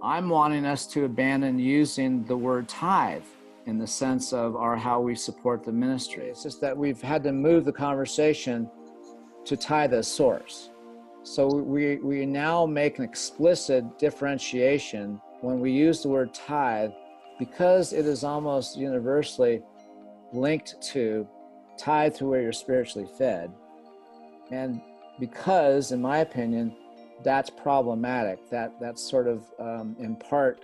I'm wanting us to abandon using the word tithe in the sense of how we support the ministry. It's just that we've had to move the conversation to tithe as source. So we now make an explicit differentiation when we use the word tithe, because it is almost universally linked to tithe to where you're spiritually fed. And because, in my opinion, that's problematic. That's sort of in part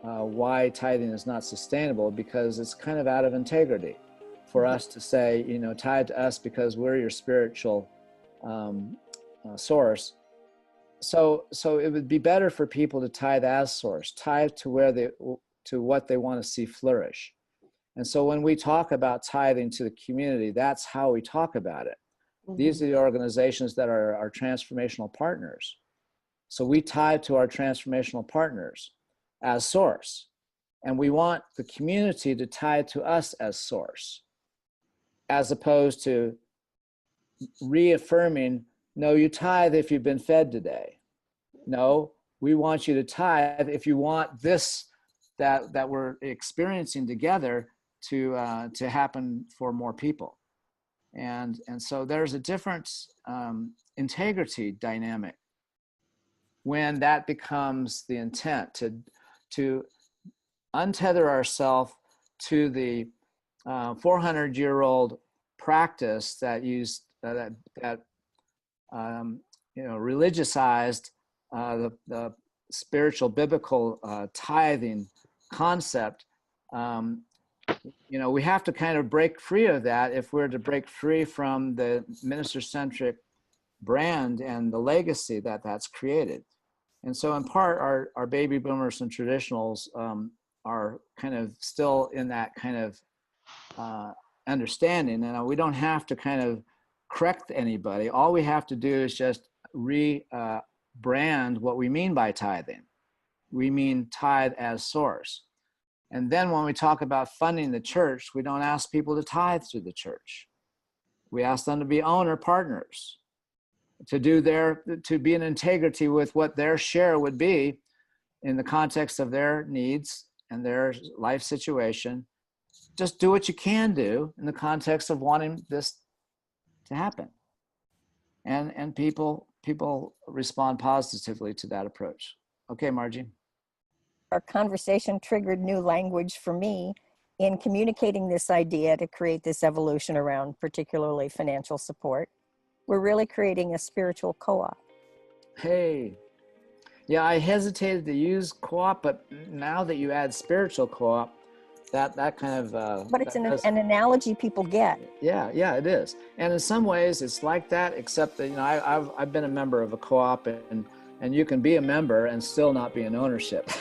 why tithing is not sustainable, because it's kind of out of integrity for us to say, tithe to us because we're your spiritual source. So it would be better for people to tithe as source, tithe to what they want to see flourish. And so when we talk about tithing to the community, that's how we talk about it. Mm-hmm. These are the organizations that are our transformational partners. So we tithe to our transformational partners as source. And we want the community to tithe to us as source, as opposed to reaffirming, no, you tithe if you've been fed today. No, we want you to tithe if you want this that we're experiencing together to happen for more people. And so there's a different integrity dynamic when that becomes the intent, to untether ourselves to the 400-year-old practice that religiousized the spiritual biblical tithing concept. We have to kind of break free of that if we're to break free from the minister-centric brand and the legacy that's created. And so in part, our baby boomers and traditionals are kind of still in that kind of understanding. And we don't have to kind of correct anybody. All we have to do is just rebrand what we mean by tithing. We mean tithe as source. And then when we talk about funding the church, we don't ask people to tithe to the church. We ask them to be owner partners, to be in integrity with what their share would be in the context of their needs and their life situation. Just do what you can do in the context of wanting this to happen. And people respond positively to that approach. Okay, Margie. Our conversation triggered new language for me in communicating this idea to create this evolution around particularly financial support. We're really creating a spiritual co-op. Hey, yeah, I hesitated to use co-op, but now that you add spiritual co-op, that kind of... but it's an analogy people get. Yeah, it is. And in some ways it's like that, except that, I've been a member of a co-op, and you can be a member and still not be in ownership.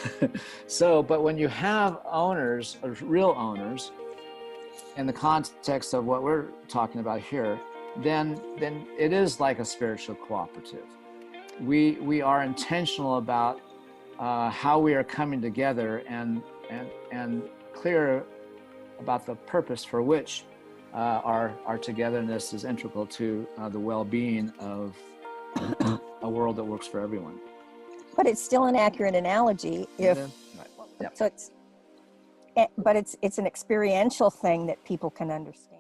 But when you have owners, or real owners, in the context of what we're talking about here, then it is like a spiritual cooperative. We are intentional about how we are coming together and clear about the purpose for which our togetherness is integral to the well-being of a world that works for everyone. But it's still an accurate analogy if right. Yep. So it's an experiential thing that people can understand.